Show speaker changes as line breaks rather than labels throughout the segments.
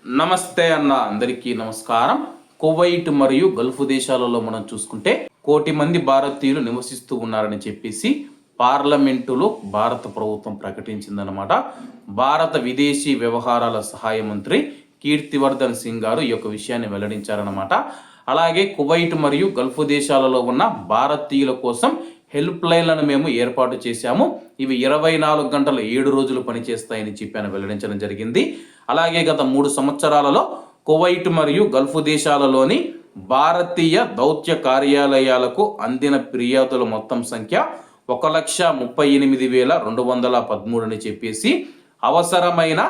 నమస్తే అన్న అందరికీ నమస్కారం. కువైట్ మరియు గల్ఫ్ దేశాలలో మనం చూసుకుంటే 1,00,00,000 మంది భారతీయులు నివసిస్తూ ఉన్నారని చెప్పేసి పార్లమెంటులో భారత ప్రభుత్వం ప్రకటించిందనమాట. భారత విదేశీ వ్యవహారాల సహాయ మంత్రి కీర్తివర్ధన్ సింగ్ గారు ఈ యొక్క విషయాన్ని వెల్లడించారనమాట. అలాగే కువైట్ మరియు గల్ఫ్ దేశాలలో ఉన్న భారతీయుల కోసం హెల్ప్ లైన్లను మేము ఏర్పాటు చేశాము. ఇవి 24 గంటలు 7 రోజులు పనిచేస్తాయని చెప్పాను వెల్లడించడం జరిగింది. అలాగే గత 3 సంవత్సరాలలో కువైట్ మరియు గల్ఫ్ దేశాలలోని భారతీయ దౌత్య కార్యాలయాలకు అందిన ఫిర్యాదుల మొత్తం సంఖ్య 1,38,213 అని చెప్పేసి అవసరమైన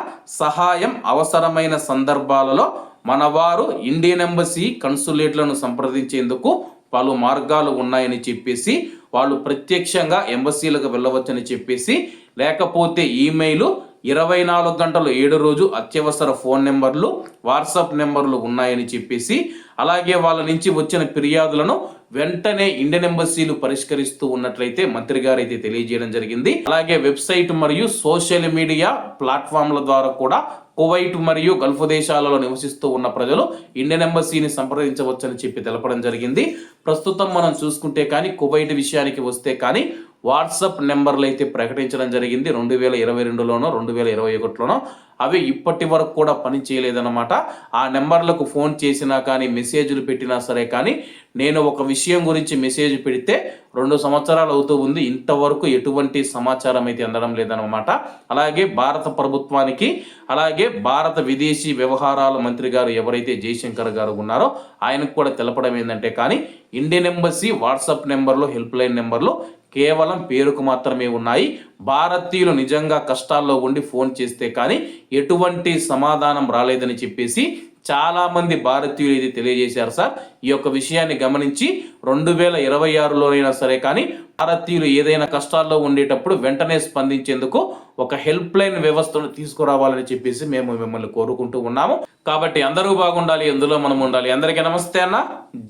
సహాయం అవసరమైన సందర్భాలలో మనవారు ఇండియన్ ఎంబసీ కన్సులేట్లను సంప్రదించేందుకు పలు మార్గాలు ఉన్నాయని చెప్పేసి వాళ్ళు ప్రత్యక్షంగా ఎంబసీలకు వెళ్ళవచ్చని చెప్పేసి, లేకపోతే ఈమెయిల్ 24 గంటలు 7 రోజు అత్యవసర ఫోన్ నెంబర్లు వాట్సాప్ నెంబర్లు ఉన్నాయని చెప్పేసి, అలాగే వాళ్ళ నుంచి వచ్చిన ఫిర్యాదులను వెంటనే ఇండియన్ ఎంబసీలు పరిష్కరిస్తూ ఉన్నట్లయితే మంత్రి గారు అయితే తెలియజేయడం జరిగింది. అలాగే వెబ్సైట్ మరియు సోషల్ మీడియా ప్లాట్ఫామ్ల ద్వారా కూడా కువైట్ మరియు గల్ఫ్ దేశాలలో నివసిస్తూ ఉన్న ప్రజలు ఇండియన్ ఎంబసీని సంప్రదించవచ్చని చెప్పి తెలపడం జరిగింది. ప్రస్తుతం మనం చూసుకుంటే కానీ కువైట్ విషయానికి వస్తే కానీ వాట్సాప్ నెంబర్లు అయితే ప్రకటించడం జరిగింది 2022లోనో 2021లోనో. అవి ఇప్పటి వరకు కూడా పని చేయలేదన్నమాట. ఆ నెంబర్లకు ఫోన్ చేసినా కానీ మెసేజ్లు పెట్టినా సరే కానీ నేను ఒక విషయం గురించి మెసేజ్ పెడితే 2 సంవత్సరాలు అవుతూ ఉంది, ఇంతవరకు ఎటువంటి సమాచారం అయితే అందడం లేదన్నమాట. అలాగే భారత ప్రభుత్వానికి అలాగే భారత విదేశీ వ్యవహారాల మంత్రి గారు ఎవరైతే జయశంకర్ గారు ఉన్నారో ఆయనకు కూడా తెలపడం ఏంటంటే కానీ ఇండియన్ ఎంబసీ వాట్సాప్ నెంబర్లు హెల్ప్ లైన్ నెంబర్లు కేవలం పేరుకు మాత్రమే ఉన్నాయి. భారతీయులు నిజంగా కష్టాల్లో ఉండి ఫోన్ చేస్తే కానీ ఎటువంటి సమాధానం రాలేదని చెప్పేసి చాలా మంది భారతీయులు ఇది తెలియజేశారు సార్. ఈ యొక్క విషయాన్ని గమనించి 2026లోనైనా సరే కానీ భారతీయులు ఏదైనా కష్టాల్లో ఉండేటప్పుడు వెంటనే స్పందించేందుకు ఒక హెల్ప్ లైన్ వ్యవస్థను తీసుకురావాలని చెప్పేసి మేము మిమ్మల్ని కోరుకుంటూ ఉన్నాము. కాబట్టి అందరూ బాగుండాలి, ఎందులో మనం ఉండాలి. అందరికీ నమస్తే అన్న,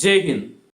జై హింద్.